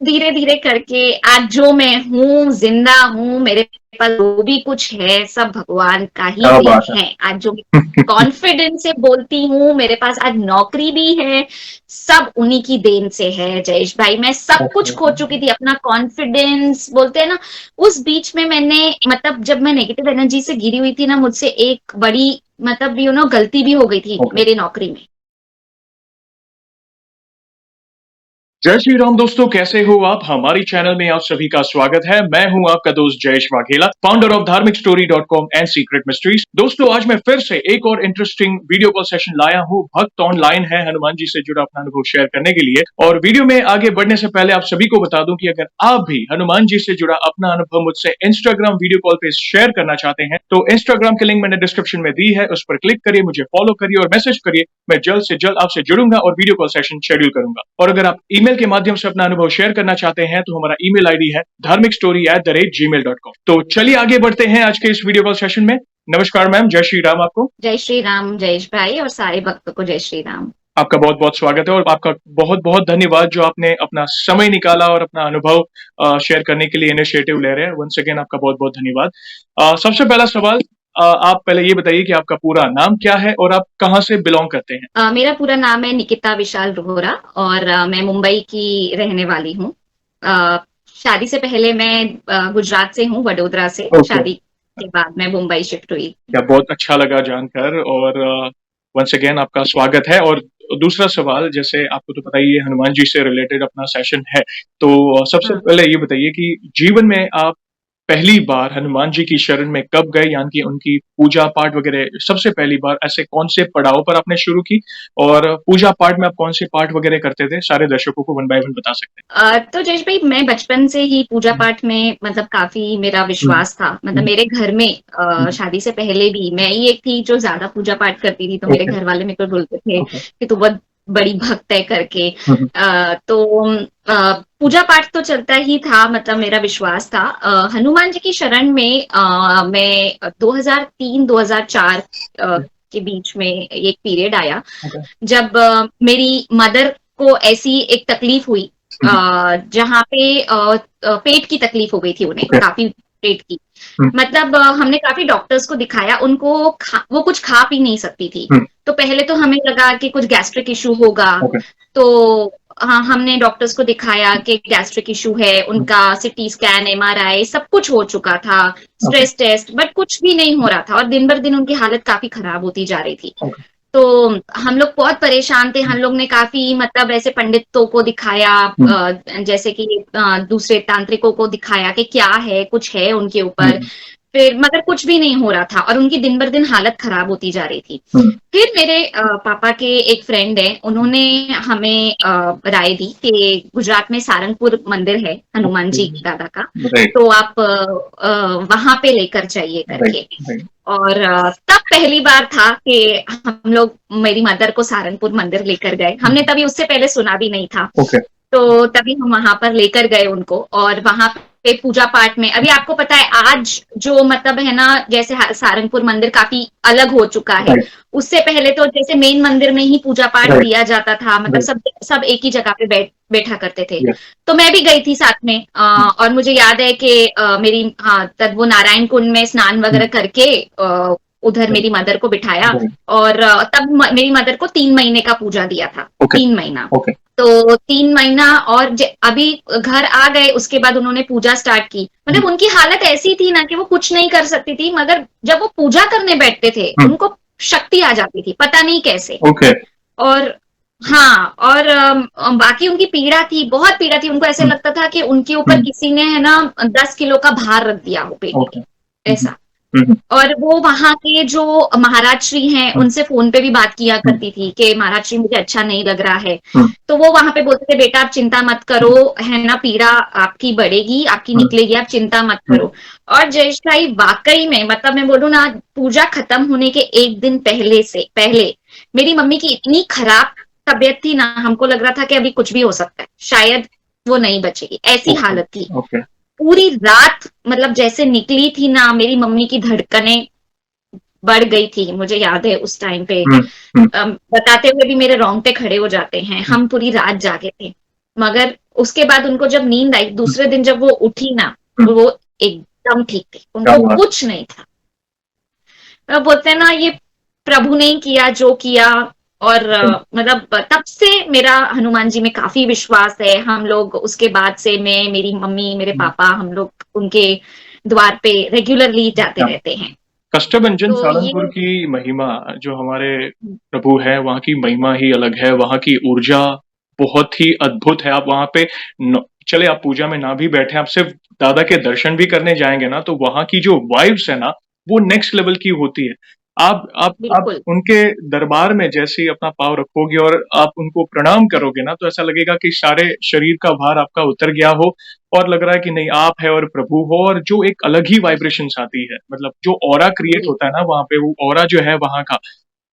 धीरे धीरे करके आज जो मैं हूँ, जिंदा हूँ, मेरे पास जो भी कुछ है सब भगवान का ही क्या देन बात है। आज जो कॉन्फिडेंस से बोलती हूँ, मेरे पास आज नौकरी भी है, सब उन्हीं की देन से है जयेश भाई। मैं सब कुछ खो है। चुकी थी, अपना कॉन्फिडेंस बोलते हैं ना। उस बीच में मैंने मतलब जब मैं नेगेटिव एनर्जी से घिरी हुई थी ना, मुझसे एक बड़ी मतलब गलती भी हो गई थी ओके। मेरी नौकरी में। जय श्री राम दोस्तों, कैसे हो आप? हमारी चैनल में आप सभी का स्वागत है। मैं हूं आपका दोस्त जयेश वाघेला, फाउंडर ऑफ धार्मिकस्टोरी.com एंड सीक्रेट मिस्ट्रीज। दोस्तों, आज मैं फिर से एक और इंटरेस्टिंग वीडियो कॉल सेशन लाया हूं। भक्त ऑनलाइन है हनुमान जी से जुड़ा अपना अनुभव शेयर करने के लिए। और वीडियो में आगे बढ़ने से पहले आप सभी को बता दूं कि अगर आप भी हनुमान जी से जुड़ा अपना अनुभव मुझसे इंस्टाग्राम वीडियो कॉल पे शेयर करना चाहते हैं तो इंस्टाग्राम की लिंक मैंने डिस्क्रिप्शन में दी है, उस पर क्लिक करिए, मुझे फॉलो करिए और मैसेज करिए। मैं जल्द से जल्द आपसे जुड़ूंगा और वीडियो कॉल सेशन शेड्यूल करूंगा। और अगर आप ईमेल के माध्यम से अपना अनुभव शेयर करना चाहते हैं तो हमारा ईमेल आईडी है dharmikstory@gmail.com। तो चलिए आगे बढ़ते हैं आज के इस वीडियो कॉल सेशन में। नमस्कार मैम, जय श्री राम आपको। जय श्री राम जयेश भाई, और सारे भक्तों को जय श्री राम। आपका बहुत बहुत स्वागत है और आपका बहुत बहुत धन्यवाद जो आपने अपना समय निकाला और अपना अनुभव शेयर करने के लिए इनिशिएटिव ले रहे हैं। वंस अगेन आपका बहुत बहुत धन्यवाद। सबसे पहला सवाल, आप पहले ये बताइए कि आपका पूरा नाम क्या है और आप कहाँ से बिलोंग करते हैं? मेरा पूरा नाम है निकिता विशाल रोहरा और मैं मुंबई की रहने वाली हूँ। शादी से पहले मैं गुजरात से हूँ, वडोदरा से। ओके। शादी के बाद मैं मुंबई शिफ्ट हुई। क्या बहुत अच्छा लगा जानकर और वंस अगेन आपका स्वागत है। और दूसरा सवाल, जैसे आपको तो पता ही है हनुमान जी से रिलेटेड अपना सेशन है, तो सबसे हाँ। पहले ये बताइए कि जीवन में आप पहली बार हनुमान जी की शरण में कब गए, यानी कि उनकी पूजा पाठ वगैरह सबसे पहली बार ऐसे कौन से पड़ाव पर आपने शुरू की और पूजा पाठ में आप कौन से पाठ वगैरह करते थे? सारे दर्शकों को वन बाय वन बता सकते तो जयेश भाई, मैं बचपन से ही पूजा पाठ में मतलब काफी मेरा हैं। विश्वास था। मतलब मेरे घर में शादी से पहले भी मैं ही एक थी जो ज्यादा पूजा पाठ करती थी, तो मेरे ओके। घर वाले मेरे को बोलते थे ओके। कि तू बहुत बड़ी भक्त है करके। हम्म। तो पूजा पाठ तो चलता ही था, मतलब मेरा विश्वास था। हनुमान जी की शरण में मैं 2003-2004 के बीच में एक पीरियड आया ओके। जब मेरी मदर को ऐसी एक तकलीफ हुई, जहाँ पे पेट की तकलीफ हो गई थी उन्हें, ओके। काफी पेट की। हम्म। मतलब हमने काफी डॉक्टर्स को दिखाया, उनको वो कुछ खा पी नहीं सकती थी। हम्म। तो पहले तो हमें लगा कि कुछ गैस्ट्रिक इशू होगा। ओके। तो हाँ, हमने डॉक्टर्स को दिखाया कि गैस्ट्रिक इशू है, उनका सीटी स्कैन, एमआरआई सब कुछ हो चुका था, ओके। स्ट्रेस टेस्ट, बट कुछ भी नहीं हो रहा था और दिन भर दिन उनकी हालत काफी खराब होती जा रही थी। ओके। तो हम लोग बहुत परेशान थे। हम लोग ने काफी मतलब ऐसे पंडितों को दिखाया, जैसे कि दूसरे तांत्रिकों को दिखाया कि क्या है, कुछ है उनके ऊपर। फिर मगर कुछ भी नहीं हो रहा था और उनकी दिन भर दिन हालत खराब होती जा रही थी। फिर मेरे पापा के एक फ्रेंड है, उन्होंने हमें राय दी कि गुजरात में सारंगपुर मंदिर है हनुमान जी दादा का, राइट। तो आप वहां पे लेकर जाइए राइट। करके। राइट। और तब पहली बार था कि हम लोग मेरी मदर को सारंगपुर मंदिर लेकर गए। हमने तभी उससे पहले सुना भी नहीं था। ओके। तो तभी हम वहां पर लेकर गए उनको और वहां पे पूजा पाठ में, अभी आपको पता है आज जो मतलब है ना, जैसे सारंगपुर मंदिर काफी अलग हो चुका है। राइट। उससे पहले तो जैसे मेन मंदिर में ही पूजा पाठ राइट। किया जाता था, मतलब राइट। सब सब एक ही जगह पे बैठा करते थे। यस। तो मैं भी गई थी साथ में, और मुझे याद है कि मेरी हाँ तब वो नारायण कुंड में स्नान वगैरह करके उधर मेरी मदर को बिठाया। और तब मेरी मदर को 3 महीने का पूजा दिया था। ओके। 3 महीना। ओके। तो 3 महीना और अभी घर आ गए, उसके बाद उन्होंने पूजा स्टार्ट की। मतलब उनकी हालत ऐसी थी ना कि वो कुछ नहीं कर सकती थी, मगर जब वो पूजा करने बैठते थे उनको शक्ति आ जाती थी, पता नहीं कैसे। ओके। और हाँ, और बाकी उनकी पीड़ा थी, बहुत पीड़ा थी। उनको ऐसे लगता था कि उनके ऊपर किसी ने है ना 10 किलो का भार रख दिया हो पेट ओके। पे, ऐसा। और वो वहां के जो महाराज श्री हैं उनसे फोन पे भी बात किया करती थी कि महाराज श्री मुझे अच्छा नहीं लग रहा है। तो वो वहां पे बोलते थे बेटा आप चिंता मत करो, है ना, पीड़ा आपकी बढ़ेगी, आपकी निकलेगी, आप चिंता मत करो। और जयेश भाई वाकई में मतलब मैं बोलूं ना, पूजा खत्म होने के एक दिन पहले मेरी मम्मी की इतनी खराब तबीयत थी ना, हमको लग रहा था कि अभी कुछ भी हो सकता है, शायद वो नहीं बचेगी, ऐसी हालत थी। ओके। पूरी रात मतलब जैसे निकली थी ना, मेरी मम्मी की धड़कनें बढ़ गई थी, मुझे याद है उस टाइम पे। बताते हुए भी मेरे रोंगटे खड़े हो जाते हैं। हम पूरी रात जागे थे, मगर उसके बाद उनको जब नींद आई, दूसरे दिन जब वो उठी ना, वो एकदम ठीक थी, उनको कुछ नहीं था। तो बोलते हैं ना, ये प्रभु ने किया जो किया। और मतलब तब से मेरा हनुमान जी में काफी विश्वास है। हम लोग उसके बाद से, मैं, मेरी मम्मी, मेरे पापा, हम लोग उनके द्वार पे रेगुलरली जाते रहते हैं। कष्टभंजन तो सालनपुर ये की महिमा, जो हमारे प्रभु है, वहाँ की महिमा ही अलग है। वहाँ की ऊर्जा बहुत ही अद्भुत है। आप वहाँ पे चले, आप पूजा में ना भी बैठे, आप सिर्फ दादा के दर्शन भी करने जाएंगे ना, तो वहाँ की जो वाइब्स है ना, वो नेक्स्ट लेवल की होती है। आप बिल्कुल। उनके दरबार में जैसे ही अपना पाँव रखोगे और आप उनको प्रणाम करोगे ना, तो ऐसा लगेगा कि सारे शरीर का भार आपका उतर गया हो, और लग रहा है कि नहीं, आप है और प्रभु हो। और जो एक अलग ही वाइब्रेशंस आती है, मतलब जो ऑरा क्रिएट होता है ना वहाँ पे, वो ऑरा जो है वहाँ का,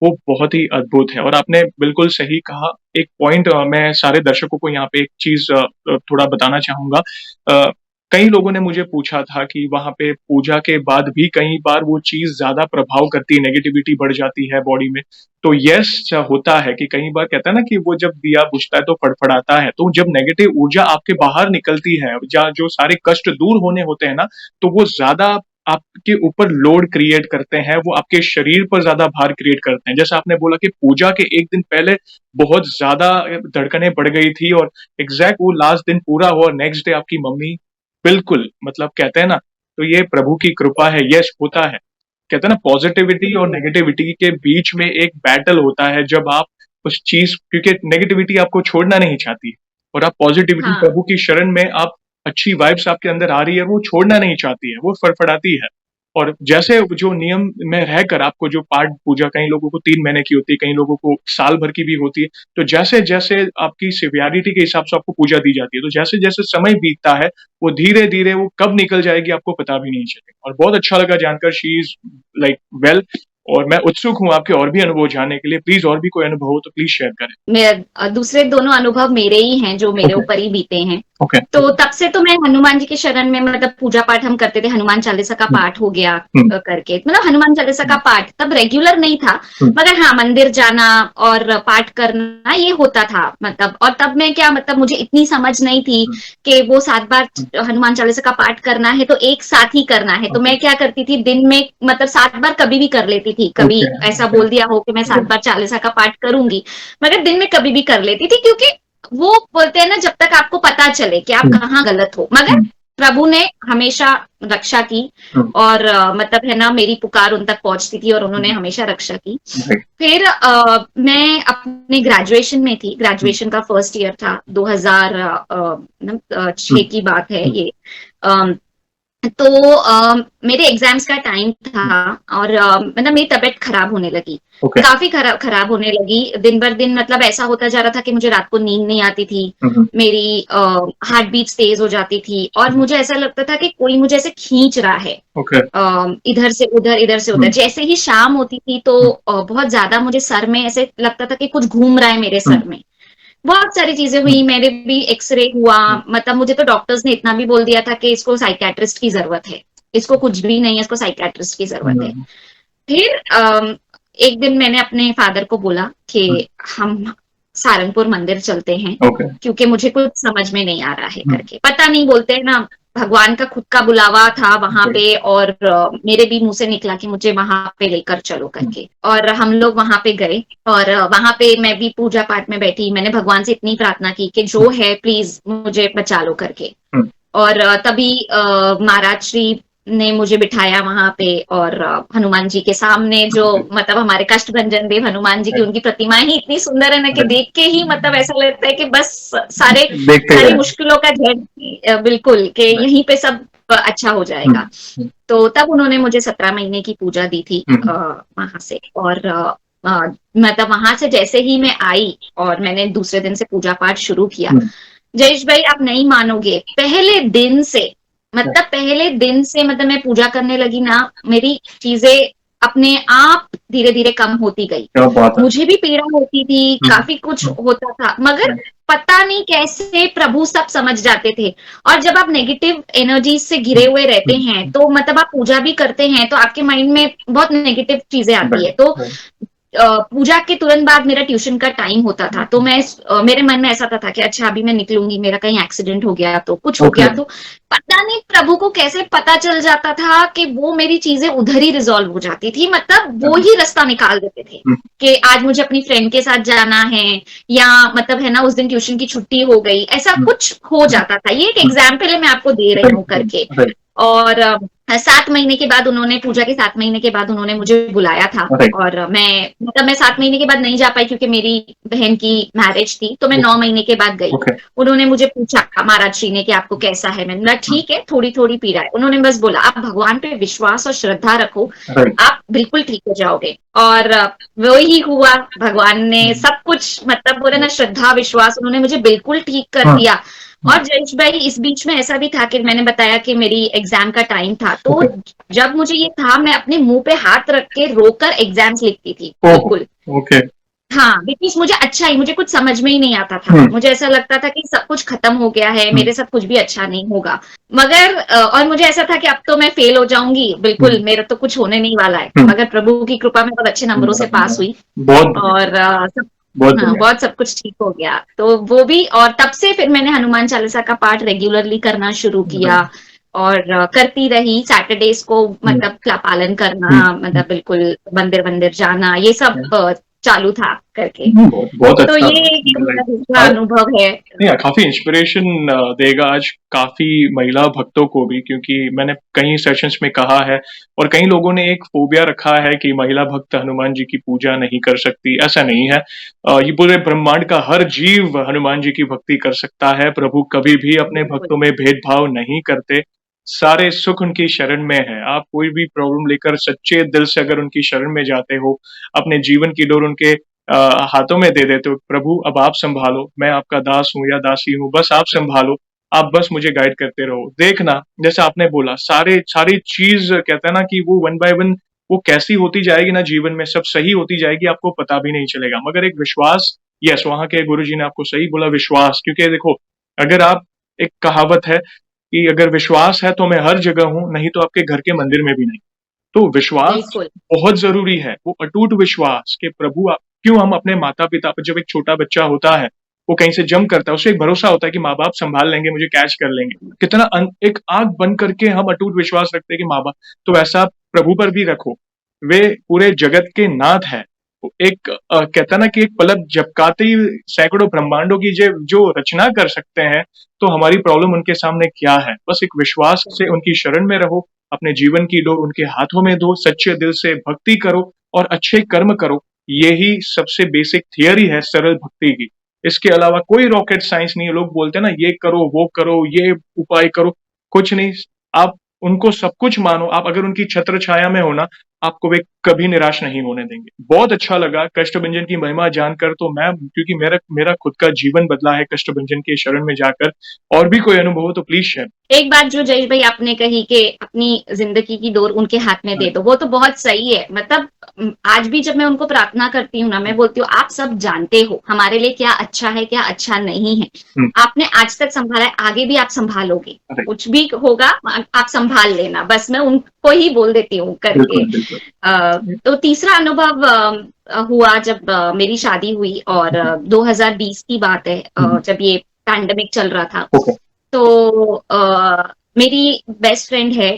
वो बहुत ही अद्भुत है। और आपने बिल्कुल सही कहा। एक पॉइंट मैं सारे दर्शकों को यहाँ पे एक चीज थोड़ा बताना चाहूंगा। कई लोगों ने मुझे पूछा था कि वहां पे पूजा के बाद भी कई बार वो चीज ज्यादा प्रभाव करती है, नेगेटिविटी बढ़ जाती है बॉडी में। तो यस, होता है कि कई बार कहता है ना कि वो जब दिया बुझता है तो फड़फड़ाता है। तो जब नेगेटिव ऊर्जा आपके बाहर निकलती है, या जो सारे कष्ट दूर होने होते हैं ना, तो वो ज्यादा आपके ऊपर लोड क्रिएट करते हैं, वो आपके शरीर पर ज्यादा भार क्रिएट करते हैं। जैसा आपने बोला कि पूजा के एक दिन पहले बहुत ज्यादा धड़कनें बढ़ गई थी, और एग्जैक्ट वो लास्ट दिन पूरा हुआ, नेक्स्ट डे आपकी मम्मी बिल्कुल, मतलब कहते हैं ना, तो ये प्रभु की कृपा है। यस, होता है। कहते हैं ना, पॉजिटिविटी और नेगेटिविटी के बीच में एक बैटल होता है, जब आप उस चीज, क्योंकि नेगेटिविटी आपको छोड़ना नहीं चाहती, और आप पॉजिटिविटी, हाँ। प्रभु की शरण में आप, अच्छी वाइब्स आपके अंदर आ रही है, वो छोड़ना नहीं चाहती है, वो फड़फड़ाती है। और जैसे जो नियम में रहकर आपको जो पाठ पूजा, कई लोगों को 3 महीने की होती है, कई लोगों को साल भर की भी होती है, तो जैसे जैसे आपकी सिवियरिटी के हिसाब से आपको पूजा दी जाती है, तो जैसे जैसे समय बीतता है, वो धीरे धीरे वो कब निकल जाएगी आपको पता भी नहीं चलेगा। और बहुत अच्छा लगा जानकर, शी इज लाइक वेल। और मैं उत्सुक हूँ आपके और भी अनुभव जानने के लिए। प्लीज, और भी कोई अनुभव हो तो प्लीज शेयर करें। दूसरे दोनों अनुभव मेरे ही हैं, जो मेरे ओके। ऊपर ही बीते हैं। ओके। तो तब से तो मैं हनुमान जी के शरण में, मतलब पूजा पाठ हम करते थे, हनुमान चालीसा का पाठ हो गया करके, मतलब हनुमान चालीसा का पाठ तब रेगुलर नहीं था, मगर हाँ, मंदिर जाना और पाठ करना ये होता था। मतलब, और तब मैं क्या, मतलब मुझे इतनी समझ नहीं थी कि वो 7 बार हनुमान चालीसा का पाठ करना है तो एक साथ ही करना है। तो मैं क्या करती थी, दिन में मतलब 7 बार कभी भी कर लेती थी। कभी ऐसा बोल दिया हो कि मैं 7 बार चालीसा का पाठ करूंगी, मगर दिन में कभी भी कर लेती थी, क्योंकि वो बोलते हैं ना, जब तक आपको पता चले कि आप कहाँ गलत हो। मगर प्रभु ने हमेशा रक्षा की, और मतलब है ना, मेरी पुकार उन तक पहुंचती थी और उन्होंने हमेशा रक्षा की। फिर मैं अपने ग्रेजुएशन में थी, ग्रेजुएशन का फर्स्ट ईयर था, 2006 की बात है ये। तो मेरे एग्जाम्स का टाइम था, और मतलब मेरी तबीयत खराब होने लगी। काफी खराब होने लगी, दिन भर दिन, मतलब ऐसा होता जा रहा था कि मुझे रात को नींद नहीं आती थी, मेरी हार्ट बीट्स तेज हो जाती थी, और मुझे ऐसा लगता था कि कोई मुझे ऐसे खींच रहा है, इधर से उधर, इधर से उधर। जैसे ही शाम होती थी तो बहुत ज्यादा मुझे सर में ऐसे लगता था कि कुछ घूम रहा है मेरे सर में। बहुत सारी चीजें हुई, मेरे भी एक्सरे हुआ, मतलब मुझे तो डॉक्टर्स ने इतना भी बोल दिया था कि इसको साइकियाट्रिस्ट की जरूरत है, इसको कुछ भी नहीं है, इसको साइकियाट्रिस्ट की जरूरत है। फिर एक दिन मैंने अपने फादर को बोला कि हम सारंगपुर मंदिर चलते हैं, क्योंकि मुझे कुछ समझ में नहीं आ रहा है करके। पता नहीं, बोलते हैं ना, भगवान का खुद का बुलावा था वहां पे, और मेरे भी मुंह से निकला कि मुझे वहां पे लेकर चलो करके। और हम लोग वहां पे गए, और वहां पे मैं भी पूजा पाठ में बैठी। मैंने भगवान से इतनी प्रार्थना की कि जो है प्लीज मुझे बचा लो करके। और तभी महाराज श्री ने मुझे बिठाया वहां पे, और हनुमान जी के सामने, जो मतलब हमारे कष्टभंजन देव हनुमान जी की, उनकी प्रतिमाएं ही इतनी सुंदर है ना, कि देख के ही मतलब ऐसा लगता है कि बस सारी मुश्किलों का जड़, बिल्कुल, कि यहीं पे सब अच्छा हो जाएगा। तो तब उन्होंने मुझे 17 महीने की पूजा दी थी वहां से। और मतलब वहां से जैसे ही मैं आई और मैंने दूसरे दिन से पूजा पाठ शुरू किया, जयेश भाई आप नहीं मानोगे, पहले दिन से मतलब मैं पूजा करने लगी ना, मेरी चीजें अपने आप धीरे धीरे कम होती गई। मुझे भी पीड़ा होती थी, काफी कुछ होता था, मगर पता नहीं कैसे प्रभु सब समझ जाते थे। और जब आप नेगेटिव एनर्जी से घिरे हुए रहते हैं, तो मतलब आप पूजा भी करते हैं तो आपके माइंड में बहुत नेगेटिव चीजें आती है। तो पूजा के तुरंत बाद मेरा ट्यूशन का टाइम होता था, तो मैं मेरे मन में ऐसा था कि अच्छा अभी मैं निकलूंगी, मेरा कहीं एक्सीडेंट हो गया तो कुछ हो गया तो पता नहीं प्रभु को कैसे पता चल जाता था कि वो मेरी चीजें उधर ही रिजॉल्व हो जाती थी, मतलब वो ही रास्ता निकाल देते थे कि आज मुझे अपनी फ्रेंड के साथ जाना है, या मतलब है ना उस दिन ट्यूशन की छुट्टी हो गई, ऐसा कुछ हो जाता था। ये एक एग्जाम्पल है मैं आपको दे रही हूँ करके। और 7 महीने के बाद उन्होंने, पूजा के 7 महीने के बाद उन्होंने मुझे बुलाया था, और मैं 7 महीने के बाद नहीं जा पाई क्योंकि मेरी बहन की मैरिज थी, तो मैं 9 महीने के बाद गई। उन्होंने मुझे पूछा महाराज जी ने कि आपको कैसा है, मैंने बोला ठीक है, थोड़ी थोड़ी पीड़ा है। उन्होंने बस बोला आप भगवान पे विश्वास और श्रद्धा रखो, आप बिल्कुल ठीक हो जाओगे। और वो ही हुआ, भगवान ने सब कुछ मतलब बोले ना श्रद्धा विश्वास, उन्होंने मुझे बिल्कुल ठीक कर दिया। और जयेश भाई इस बीच में ऐसा भी था कि मैंने बताया कि मेरी एग्जाम का टाइम था, तो जब मुझे ये था मैं अपने मुंह पे हाथ रख के रोकर एग्जाम्स लिखती थी बिल्कुल। हाँ, बिकॉज मुझे अच्छा ही, मुझे कुछ समझ में ही नहीं आता था, मुझे ऐसा लगता था कि सब कुछ खत्म हो गया है, मेरे साथ कुछ भी अच्छा नहीं होगा। मगर और मुझे ऐसा था कि अब तो मैं फेल हो जाऊंगी बिल्कुल, मेरा तो कुछ होने नहीं वाला है। मगर प्रभु की कृपा में बहुत अच्छे नंबरों से पास हुई, और सब बहुत सब कुछ ठीक हो गया। तो वो भी, और तब से फिर मैंने हनुमान चालीसा का पाठ रेगुलरली करना शुरू किया, और करती रही। सैटरडेज को मतलब पालन करना, मतलब बिल्कुल मंदिर मंदिर जाना, ये सब चालू था करके। बहुत तो अच्छा, ये एक मेरा दूसरा अनुभव है। नहीं काफी इंस्पिरेशन देगा आज काफी महिला भक्तों को भी, क्योंकि मैंने कई सेशंस में कहा है और कई लोगों ने एक फोबिया रखा है कि महिला भक्त हनुमान जी की पूजा नहीं कर सकती। ऐसा नहीं है, ये पूरे ब्रह्मांड का हर जीव हनुमान जी की भक्ति कर सकता है। प्रभु कभी भी अपने भक्तों में भेदभाव नहीं करते, सारे सुख उनकी शरण में है। आप कोई भी प्रॉब्लम लेकर सच्चे दिल से अगर उनकी शरण में जाते हो, अपने जीवन की डोर उनके हाथों में दे देते हो, प्रभु अब आप संभालो, मैं आपका दास हूँ या दासी हूँ, बस आप संभालो, आप बस मुझे गाइड करते रहो। देखना जैसे आपने बोला सारी चीज कहते हैं ना कि वो वन बाय वन वो कैसी होती जाएगी ना, जीवन में सब सही होती जाएगी, आपको पता भी नहीं चलेगा। मगर एक विश्वास, यस वहां के गुरु जी ने आपको सही बोला, विश्वास। क्योंकि देखो अगर आप, एक कहावत है कि अगर विश्वास है तो मैं हर जगह हूँ, नहीं तो आपके घर के मंदिर में भी नहीं। तो विश्वास बहुत जरूरी है, वो अटूट विश्वास कि प्रभु क्यों हम अपने माता पिता पर, जब एक छोटा बच्चा होता है वो कहीं से जंप करता है, उसे एक भरोसा होता है कि माँ बाप संभाल लेंगे, मुझे कैच कर लेंगे, कितना एक आंख बंद करके हम अटूट विश्वास रखते हैं कि माँ बाप, तो वैसा प्रभु पर भी रखो। वे पूरे जगत के नाथ है। एक कहता ना कि एक पलक झपकाते ही सैकड़ों ब्रह्मांडों की जो रचना कर सकते हैं, तो हमारी प्रॉब्लम उनके सामने क्या है। बस एक विश्वास से उनकी शरण में रहो, अपने जीवन की डोर उनके हाथों में दो, सच्चे दिल से भक्ति करो और अच्छे कर्म करो। यही सबसे बेसिक थियरी है सरल भक्ति की। इसके अलावा कोई रॉकेट साइंस नहीं है। लोग बोलते हैं ना ये करो वो करो ये उपाय करो, कुछ नहीं। आप उनको सब कुछ मानो, आप अगर उनकी छत्र छाया में हो ना, आपको वे कभी निराश नहीं होने देंगे। बहुत अच्छा लगा कष्टभंजन की महिमा जानकर, तो मैं, क्योंकि मेरा खुद का जीवन बदला है कष्टभंजन के शरण में जाकर। और भी कोई अनुभव हो तो प्लीज शेयर। एक बात जो जयेश भाई आपने कही कि अपनी जिंदगी की डोर उनके हाथ में दे दो, वो तो बहुत सही है। मतलब आज भी जब मैं उनको प्रार्थना करती हूँ ना, मैं बोलती हूँ आप सब जानते हो हमारे लिए क्या अच्छा है क्या अच्छा नहीं है। आपने आज तक संभाला है, आगे भी आप संभालोगे, कुछ भी होगा आप संभाल लेना, बस मैं उनको ही बोल देती हूँ करके। तो तीसरा अनुभव हुआ जब मेरी शादी हुई, और 2020 की बात है, जब ये पैंडेमिक चल रहा था। तो मेरी बेस्ट फ्रेंड है,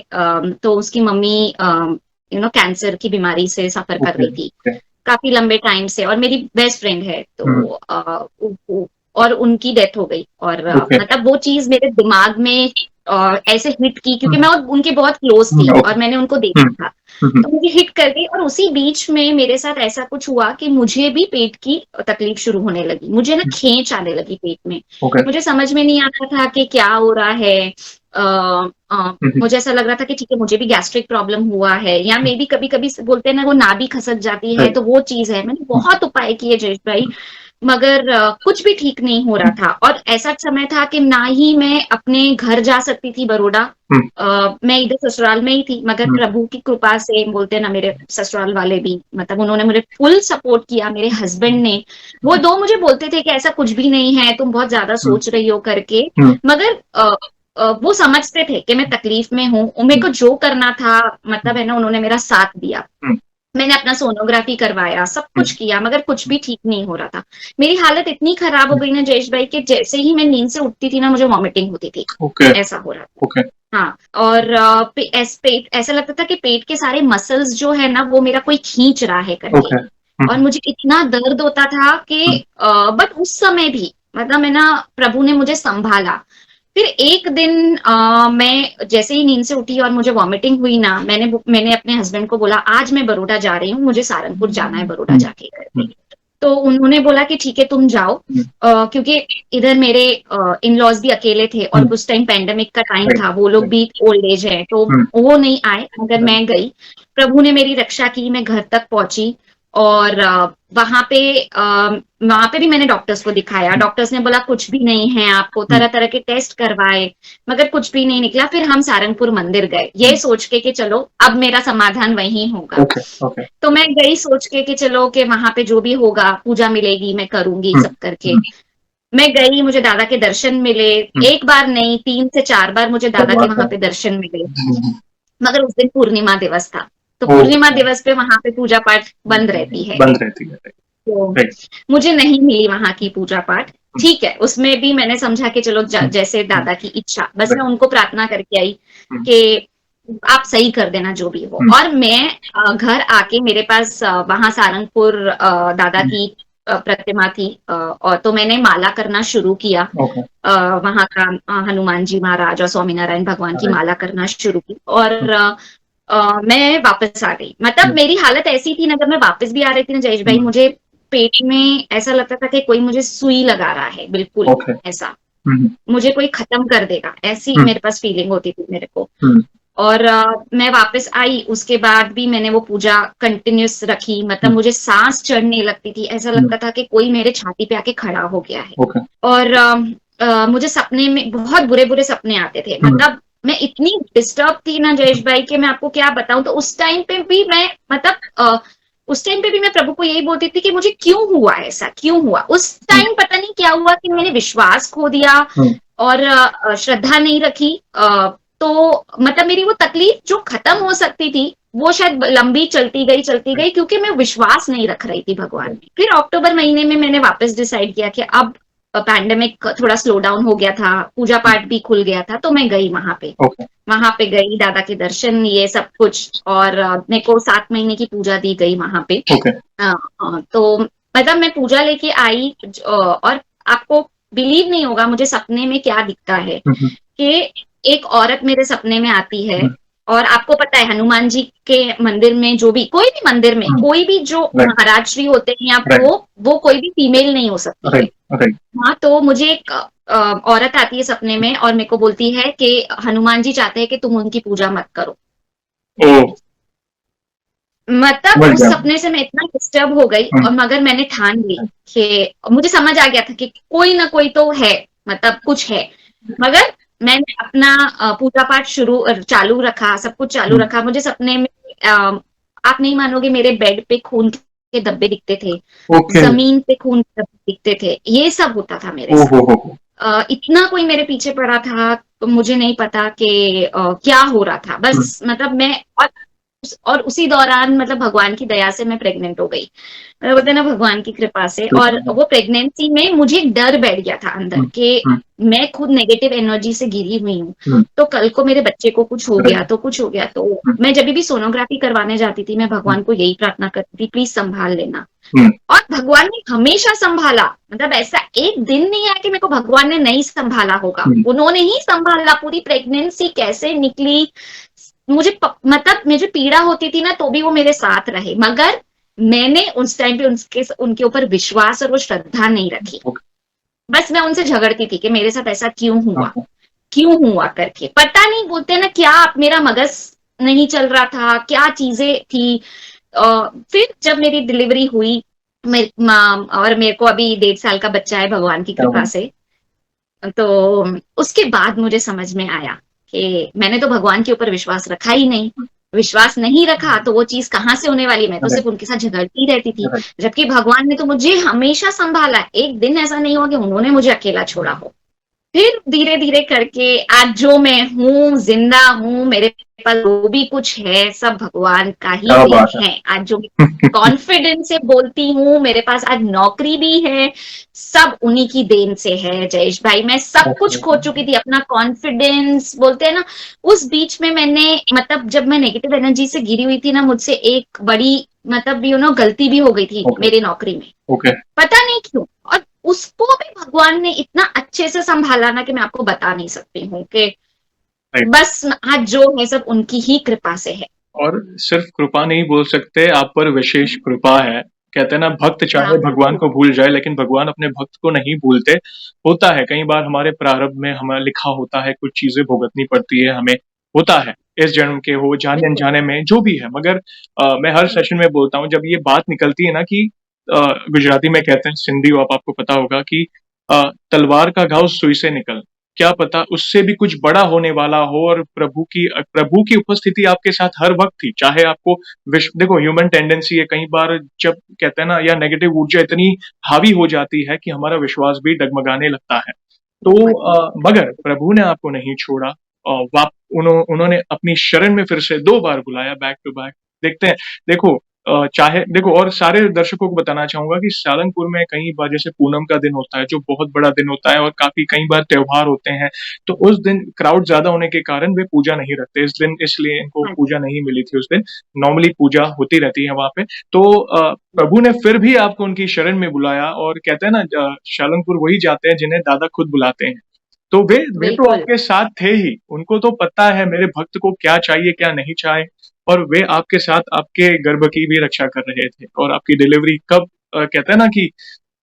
तो उसकी मम्मी कैंसर की बीमारी से सफर कर रही थी काफी लंबे टाइम से, और मेरी बेस्ट फ्रेंड है। तो और उनकी डेथ हो गई, और मतलब वो चीज मेरे दिमाग में ऐसे हिट की, क्योंकि मैं उनके बहुत क्लोज थी और मैंने उनको देखा था, तो मुझे हिट कर गई। और उसी बीच में मेरे साथ ऐसा कुछ हुआ कि मुझे भी पेट की तकलीफ शुरू होने लगी, मुझे ना खींच आने लगी पेट में। मुझे समझ में नहीं आता था कि क्या हो रहा है। मुझे ऐसा लग रहा था कि ठीक है मुझे भी गैस्ट्रिक प्रॉब्लम हुआ है, या मे बी कभी कभी बोलते हैं ना वो नाभि खसक जाती है, तो वो चीज है। मैंने बहुत उपाय किए जयेश भाई, मगर कुछ भी ठीक नहीं हो रहा था। और ऐसा समय था कि ना ही मैं अपने घर जा सकती थी बड़ौदा, मैं इधर ससुराल में ही थी। मगर प्रभु की कृपा से, बोलते ना मेरे ससुराल वाले भी, मतलब उन्होंने मुझे फुल सपोर्ट किया, मेरे हस्बैंड ने। वो दो मुझे बोलते थे कि ऐसा कुछ भी नहीं है, तुम बहुत ज्यादा सोच रही हो करके, मगर वो समझते थे कि मैं तकलीफ में हूँ, मेरे को जो करना था, मतलब है ना, उन्होंने मेरा साथ दिया। मैंने अपना सोनोग्राफी करवाया, सब कुछ किया, मगर कुछ भी ठीक नहीं हो रहा था। मेरी हालत इतनी खराब हो गई ना जयेश भाई कि जैसे ही मैं नींद से उठती थी ना, मुझे वॉमिटिंग होती थी। ओके, ऐसा हो रहा था। ओके, हाँ, और पेट ऐसा लगता था कि पेट के सारे मसल्स जो है ना, वो मेरा कोई खींच रहा है करके। ओके। और मुझे इतना दर्द होता था कि बट उस समय भी मतलब मैं ना, प्रभु ने मुझे संभाला। फिर एक दिन मैं जैसे ही नींद से उठी और मुझे वॉमिटिंग हुई ना, मैंने अपने हस्बैंड को बोला, आज मैं बड़ौदा जा रही हूँ, मुझे सहारनपुर जाना है बड़ौदा जाके करके। तो उन्होंने बोला कि ठीक है तुम जाओ, क्योंकि इधर मेरे इन लॉज भी अकेले थे और उस टाइम पैंडेमिक का टाइम था, वो लोग भी ओल्ड एज है, तो वो नहीं आए, मगर मैं गई। प्रभु ने मेरी रक्षा की, मैं घर तक पहुंची। और वहां पे भी मैंने डॉक्टर्स को दिखाया। डॉक्टर्स ने बोला कुछ भी नहीं है, आपको तरह तरह के टेस्ट करवाए, मगर कुछ भी नहीं निकला। फिर हम सारंगपुर मंदिर गए, ये सोच के कि चलो अब मेरा समाधान वहीं होगा। Okay, okay. तो मैं गई सोच के कि चलो कि वहां पे जो भी होगा, पूजा मिलेगी, मैं करूंगी सब करके। मैं गई, मुझे दादा के दर्शन मिले। एक बार नहीं, 3 से 4 बार मुझे क्या दादा के बात वहां है। पे दर्शन मिले। मगर उस दिन पूर्णिमा दिवस था, तो पूर्णिमा ओके, दिवस पे वहां पे पूजा पाठ बंद रहती है। बंद रहती है। तो राइट। मुझे नहीं मिली वहां की पूजा पाठ। ठीक है, उसमें भी मैंने समझा कि चलो जैसे दादा की इच्छा, बस मैं उनको प्रार्थना करके आई कि आप सही कर देना जो भी हो। और मैं घर आके मेरे पास वहां सारंगपुर दादा की प्रतिमा थी, और तो मैंने माला करना शुरू किया। ओके। वहां का हनुमान जी महाराज और स्वामीनारायण भगवान की माला करना शुरू की। और मैं वापस आ गई। मतलब मेरी हालत ऐसी थी ना, जब मैं वापस भी आ रही थी ना जयेश भाई, मुझे पेट में ऐसा लगता था कि कोई मुझे सुई लगा रहा है, बिल्कुल ओके। ऐसा, मुझे कोई खत्म कर देगा, ऐसी मेरे पास फीलिंग होती थी मेरे को। और मैं वापस आई, उसके बाद भी मैंने वो पूजा कंटिन्यूस रखी। मतलब मुझे सांस चढ़ने लगती थी, ऐसा लगता था कि कोई मेरे छाती पे आके खड़ा हो गया है। ओके। और मुझे सपने में बहुत बुरे बुरे सपने आते थे। मतलब मैं इतनी डिस्टर्ब थी ना जयेश भाई कि मैं आपको क्या बताऊं। तो उस टाइम पे भी मैं मतलब उस टाइम पे भी मैं प्रभु को यही बोलती थी कि मुझे क्यों हुआ ऐसा, क्यों हुआ। उस टाइम पता नहीं क्या हुआ कि मैंने विश्वास खो दिया और श्रद्धा नहीं रखी। तो मतलब मेरी वो तकलीफ जो खत्म हो सकती थी, वो शायद लंबी चलती गई, क्योंकि मैं विश्वास नहीं रख रही थी भगवान में। फिर अक्टूबर महीने में मैंने वापस डिसाइड किया कि अब पैंडेमिक थोड़ा स्लो डाउन हो गया था, पूजा पाठ भी खुल गया था, तो मैं गई वहां पे। वहां पे गई, दादा के दर्शन, ये सब कुछ। और मेरे को 7 महीने की पूजा दी गई वहां पे। तो मतलब मैं पूजा लेके आई, और आपको बिलीव नहीं होगा मुझे सपने में क्या दिखता है कि एक औरत मेरे सपने में आती है। और आपको पता है हनुमान जी के मंदिर में, जो भी कोई भी मंदिर में कोई भी जो महाराज श्री होते हैं या वो कोई भी फीमेल नहीं हो सकती है। हाँ, तो मुझे एक औरत आती है सपने में और मेरे को बोलती है कि हनुमान जी चाहते हैं कि तुम उनकी पूजा मत करो। मतलब उस सपने से मैं इतना डिस्टर्ब हो गई, और मगर मैंने ठान ली कि मुझे समझ आ गया था कि कोई ना कोई तो है, मतलब कुछ है। मगर मैंने अपना पूजा पाठ चालू रखा, सब कुछ चालू रखा। मुझे सपने में आप नहीं मानोगे, मेरे बेड पे खून के धब्बे दिखते थे, जमीन पे खून के धब्बे दिखते थे, ये सब होता था मेरे साथ। इतना कोई मेरे पीछे पड़ा था, तो मुझे नहीं पता कि क्या हो रहा था। बस मतलब मैं और उसी दौरान मतलब भगवान की दया से मैं प्रेग्नेंट हो गई। बोलते ना भगवान की कृपा से। और वो प्रेगनेंसी में मुझे एक डर बैठ गया था अंदर कि मैं खुद नेगेटिव एनर्जी से घिरी हुई हूँ, तो कल को मेरे बच्चे को कुछ हो गया तो कुछ हो गया। तो मैं जब भी सोनोग्राफी करवाने जाती थी, मैं भगवान को यही प्रार्थना करती थी, प्लीज संभाल लेना। और भगवान ने हमेशा संभाला। मतलब ऐसा एक दिन नहीं आया कि मेरे को भगवान ने नहीं संभाला होगा, उन्होंने ही संभाला। पूरी प्रेगनेंसी कैसे निकली, मुझे मतलब मुझे पीड़ा होती थी ना, तो भी वो मेरे साथ रहे। मगर मैंने उस टाइम पे उनके ऊपर विश्वास और वो श्रद्धा नहीं रखी। बस मैं उनसे झगड़ती थी कि मेरे साथ ऐसा क्यों हुआ करके। पता नहीं, बोलते ना क्या, मेरा मगज नहीं चल रहा था, क्या चीजें थी। फिर जब मेरी डिलीवरी हुई, और मेरे को अभी 1.5 साल का बच्चा है भगवान की कृपा से, तो उसके बाद मुझे समझ में आया कि मैंने तो भगवान के ऊपर विश्वास रखा ही नहीं। विश्वास नहीं रखा तो वो चीज कहां से होने वाली। मैं तो सिर्फ उनके साथ झगड़ती रहती थी, जबकि भगवान ने तो मुझे हमेशा संभाला। एक दिन ऐसा नहीं हुआ कि उन्होंने मुझे अकेला छोड़ा हो। फिर धीरे धीरे करके आज जो मैं हूँ, जिंदा हूँ, मेरे पास जो भी कुछ है सब भगवान का ही क्या देन बात है। है। आज जो कॉन्फिडेंस से बोलती हूँ, मेरे पास आज नौकरी भी है, सब उन्हीं की देन से है जयेश भाई। मैं सब कुछ खो चुकी थी, अपना कॉन्फिडेंस बोलते हैं ना। उस बीच में मैंने मतलब जब मैं नेगेटिव एनर्जी से घिरी हुई थी ना, मुझसे एक बड़ी मतलब गलती भी हो गई थी मेरी नौकरी में। पता नहीं क्यों, और उसको भी भगवान ने इतना अच्छे से संभाला ना कि मैं आपको बता नहीं सकती हूँ कि बस आज जो है सब उनकी ही कृपा से है। और सिर्फ कृपा नहीं बोल सकते, आप पर विशेष कृपा है। कहते हैं ना, भक्त चाहे हाँ भगवान को भूल जाए लेकिन भगवान अपने भक्त को नहीं भूलते। होता है कई बार हमारे प्रारब्ध में हमें लिखा होता है, कुछ चीजें भुगतनी पड़ती है हमें, होता है इस जन्म के हो जाने बिल्कुल अनजाने में जो भी है। मगर मैं हर सेशन में बोलता हूँ, जब ये बात निकलती है ना कि गुजराती में कहते हैं, सिंधी हो आपको पता होगा कि तलवार का घाव सुई से निकल, क्या पता उससे भी कुछ बड़ा होने वाला हो। और प्रभु की उपस्थिति आपके साथ हर वक्त थी, चाहे आपको देखो ह्यूमन टेंडेंसी है कई बार, जब कहते हैं ना, या नेगेटिव ऊर्जा इतनी हावी हो जाती है कि हमारा विश्वास भी डगमगाने लगता है। तो मगर प्रभु ने आपको नहीं छोड़ा। उन्होंने अपनी शरण में फिर से 2 बार बुलाया, बैक टू बैक। देखते हैं, देखो चाहे देखो, और सारे दर्शकों को बताना चाहूंगा कि सालंगपुर में कई बार जैसे पूनम का दिन होता है, जो बहुत बड़ा दिन होता है, और काफी कई बार त्योहार होते हैं, तो उस दिन क्राउड ज्यादा होने के कारण वे पूजा नहीं रखते इस दिन, इसलिए इनको पूजा नहीं मिली थी उस दिन। नॉर्मली पूजा होती रहती है वहां पे। तो प्रभु ने फिर भी आपको उनकी शरण में बुलाया, और कहते हैं ना, सालंगपुर वही जाते हैं जिन्हें दादा खुद बुलाते हैं। तो वे तो बिल्कुल आपके साथ थे ही, उनको तो पता है मेरे भक्त को क्या चाहिए क्या नहीं चाहिए। और वे आपके साथ आपके गर्भ की भी रक्षा कर रहे थे, और आपकी डिलीवरी कब कहते हैं ना कि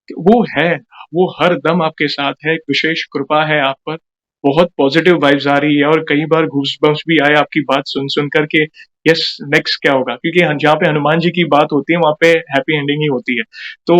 वो है, वो हर दम आपके साथ है। एक विशेष कृपा है आप पर, बहुत पॉजिटिव वाइब्स आ रही है, और कई बार घूस बम्स भी आए आपकी बात सुन सुन करके। यस, नेक्स्ट क्या होगा, क्योंकि जहाँ पे हनुमान जी की बात होती है वहां पे हैप्पी एंडिंग ही होती है। तो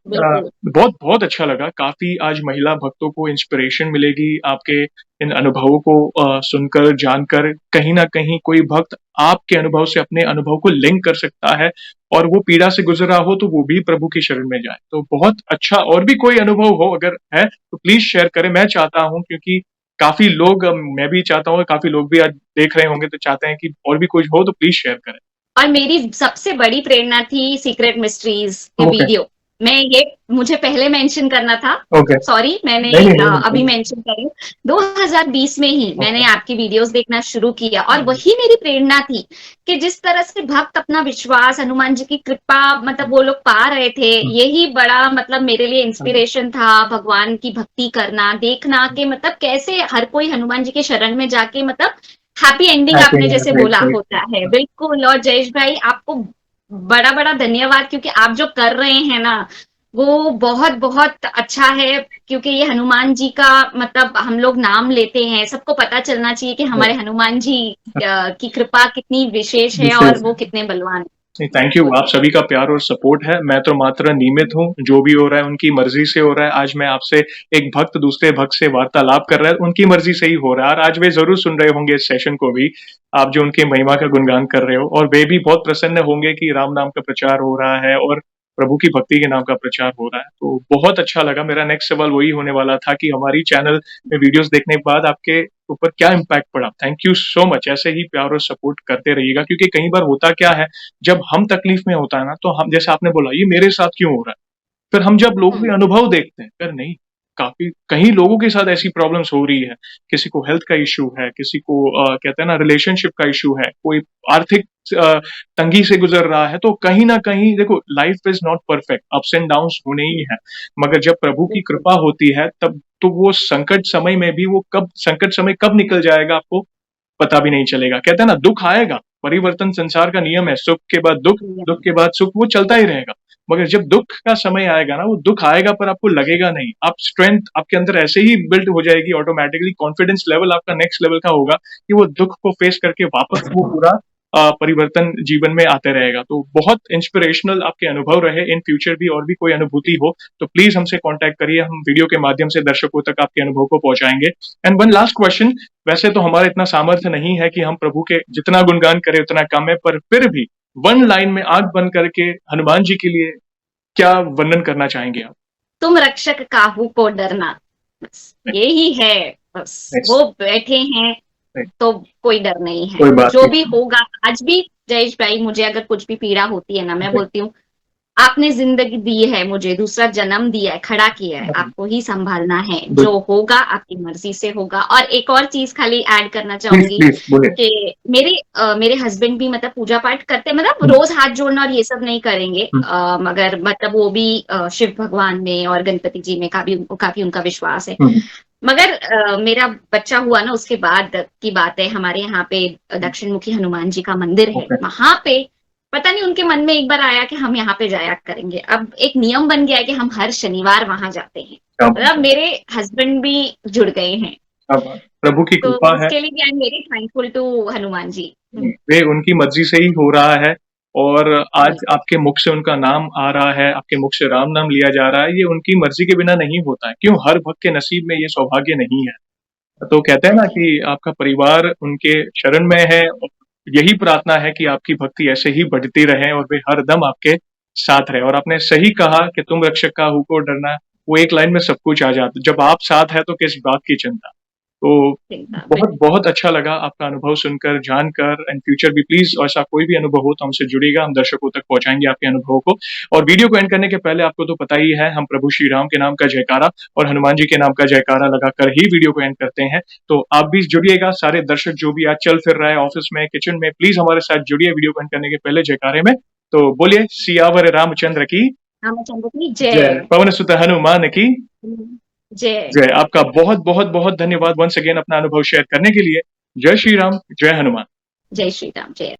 बिल्कुल बहुत बहुत अच्छा लगा, काफी आज महिला भक्तों को इंस्पिरेशन मिलेगी आपके इन अनुभवों को सुनकर जानकर। कहीं ना कहीं कोई भक्त आपके अनुभव से अपने अनुभव को लिंक कर सकता है, और वो पीड़ा से गुजर रहा हो तो वो भी प्रभु की शरण में जाए। तो बहुत अच्छा, और भी कोई अनुभव हो अगर है तो प्लीज शेयर करें। मैं चाहता हूं, क्योंकि काफी लोग, मैं भी चाहता हूँ, काफी लोग भी आज देख रहे होंगे तो चाहते हैं कि और भी कुछ हो तो प्लीज शेयर करें। और मेरी सबसे बड़ी प्रेरणा थी सीक्रेट मिस्ट्रीज के ओके। वीडियो। मैं ये मुझे पहले मेंशन करना था, ओके। सॉरी मैंने नहीं नहीं नहीं अभी नहीं। मेंशन करी। 2020 में ही ओके। मैंने आपकी वीडियोस देखना शुरू किया, और वही मेरी प्रेरणा थी कि जिस तरह से भक्त अपना विश्वास, हनुमान जी की कृपा मतलब वो लोग पा रहे थे, यही बड़ा मतलब मेरे लिए इंस्पिरेशन था। भगवान की भक्ति करना, देखना कि मतलब कैसे हर कोई हनुमान जी के शरण में जाके मतलब हैप्पी एंडिंग आपने जैसे बोला होता है। बिल्कुल। और जयेश भाई आपको बड़ा बड़ा धन्यवाद, क्योंकि आप जो कर रहे हैं ना वो बहुत बहुत अच्छा है। क्योंकि ये हनुमान जी का मतलब हम लोग नाम लेते हैं, सबको पता चलना चाहिए कि हमारे हनुमान जी की कृपा कितनी विशेष है और वो कितने बलवान है। थैंक यू, आप सभी का प्यार और सपोर्ट है। मैं तो मात्र निमित हूँ, जो भी हो रहा है उनकी मर्जी से हो रहा है। आज मैं आपसे, एक भक्त दूसरे भक्त से वार्तालाप कर रहा है, उनकी मर्जी से ही हो रहा है। और आज वे जरूर सुन रहे होंगे इस सेशन को भी, आप जो उनकी महिमा का गुणगान कर रहे हो, और वे भी बहुत प्रसन्न होंगे कि राम नाम का प्रचार हो रहा है और प्रभु की भक्ति के नाम का प्रचार हो रहा है। तो बहुत अच्छा लगा। मेरा नेक्स्ट सवाल वही होने वाला था कि हमारी चैनल में वीडियोस देखने के बाद आपके ऊपर क्या इम्पैक्ट पड़ा। थैंक यू सो मच, ऐसे ही प्यार और सपोर्ट करते रहिएगा, क्योंकि कई बार होता क्या है, जब हम तकलीफ में होता है ना, तो हम, जैसे आपने बोला, ये मेरे साथ क्यों हो रहा है, फिर हम जब लोगों के अनुभव देखते हैं, फिर नहीं, काफी कहीं लोगों के साथ ऐसी प्रॉब्लम्स हो रही है। किसी को हेल्थ का इश्यू है, किसी को कहते हैं ना रिलेशनशिप का इश्यू है, कोई आर्थिक अ, तंगी से गुजर रहा है। तो कहीं ना कहीं देखो, life is not perfect, ups and downs होने ही है। मगर जब प्रभु की कृपा होती है तब तो वो संकट समय में भी, वो कब संकट समय कब निकल जाएगा आपको पता भी नहीं चलेगा। कहते हैं ना, दुख आएगा, परिवर्तन संसार का नियम है, सुख के बाद दुख, दुख के बाद सुख, वो चलता ही रहेगा। मगर जब दुख का समय आएगा ना, वो दुख आएगा पर आपको लगेगा नहीं। आप स्ट्रेंथ आपके अंदर ऐसे ही बिल्ड हो जाएगी ऑटोमेटिकली, कॉन्फिडेंस लेवल आपका नेक्स्ट लेवल का होगा कि वो दुख को फेस करके वापस वो पूरा परिवर्तन जीवन में आते रहेगा। तो बहुत इंस्पिरेशनल आपके अनुभव रहे। इन फ्यूचर भी और भी कोई अनुभूति हो तो प्लीज हमसे कांटेक्ट करिए, हम वीडियो के माध्यम से दर्शकों तक आपके अनुभव को पहुंचाएंगे। एंड वन लास्ट क्वेश्चन, वैसे तो हमारा इतना सामर्थ्य नहीं है कि हम प्रभु के जितना गुणगान करें उतना कम है, पर फिर भी वन लाइन में आंख बंद करके हनुमान जी के लिए क्या वर्णन करना चाहेंगे आप? तुम रक्षक काहू को डरना, बस यही है। बस वो बैठे हैं तो कोई डर नहीं कोई है, बात जो नहीं। भी होगा। आज भी जयेश भाई, मुझे अगर कुछ भी पीड़ा होती है ना, मैं जी, बोलती हूँ आपने जिंदगी दी है, मुझे दूसरा जन्म दिया है, खड़ा किया है, जी, आपको ही संभालना है। जो बिल्कुल। होगा आपकी मर्जी से होगा। और एक और चीज खाली ऐड करना प्लीज चाहूंगी प्लीज बोलिए। कि मेरे हस्बैंड भी मतलब पूजा पाठ करते, मतलब हुँ, रोज हाथ जोड़ना और ये सब नहीं करेंगे, हुँ, मगर मतलब वो भी शिव भगवान में और गणपति जी में काफी उनका विश्वास है। हुँ, मगर मेरा बच्चा हुआ ना, उसके बाद की बात है, हमारे यहाँ पे दक्षिण मुखी हनुमान जी का मंदिर है, ओके, वहां पे पता नहीं उनके मन में एक बार आया कि हम यहाँ पे जाया करेंगे। अब एक नियम बन गया है कि हम हर शनिवार वहां जाते हैं। क्या मतलब बात है, मेरे हस्बैंड भी जुड़ गए हैं। क्या बात है। प्रभु की तो कृपा है। उसके लिए भी I am very thankful to Hanuman ji. वे उनकी मर्ज़ी से ही हो रहा है और आज बिल्कुल। आपके मुख से उनका नाम आ रहा है, आपके मुख से राम नाम लिया जा रहा है, ये उनकी मर्ज़ी के बिना नहीं होता है। क्यों? हर भक्त के नसीब में ये सौभाग्य नहीं है। तो कहते हैं ना जी। कि आपका परिवार उनके शरण में है और यही प्रार्थना है कि आपकी भक्ति ऐसे ही बढ़ती रहे और वे हरदम आपके साथ रहे। और आपने सही कहा कि तुम रक्षक काहू को डरना, वो एक लाइन में सब कुछ आ जाता है। जब आप साथ हैं तो किस बात की चिंता। तो चिंता बहुत बिल्कुल। बहुत अच्छा लगा आपका अनुभव सुनकर, जानकर एंड फ्यूचर भी प्लीज़ ऐसा कोई भी अनुभव हो तो हमसे जुड़िएगा, हम दर्शकों तक पहुँचाएँगे आपके अनुभवों को। और वीडियो को एंड करने के पहले आपको तो पता ही है, हम प्रभु श्री राम के नाम का जयकारा और हनुमान जी के नाम का जयकारा लगाकर ही वीडियो को एंड करते हैं। तो आप भी जुड़िएगा, सारे दर्शक जो भी आज चल फिर रहा है ऑफ़िस में, किचन में, प्लीज़ हमारे साथ जुड़िए वीडियो को एंड करने के पहले जयकारे में। तो बोलिए सियावर रामचंद्र की रामचंद्र की जय, जय। पवन सुत हनुमान की जय। जय। आपका बहुत-बहुत-बहुत धन्यवाद वन्स अगेन अपना अनुभव शेयर करने के लिए। जय श्री राम, जय हनुमान। जय श्री राम। जय।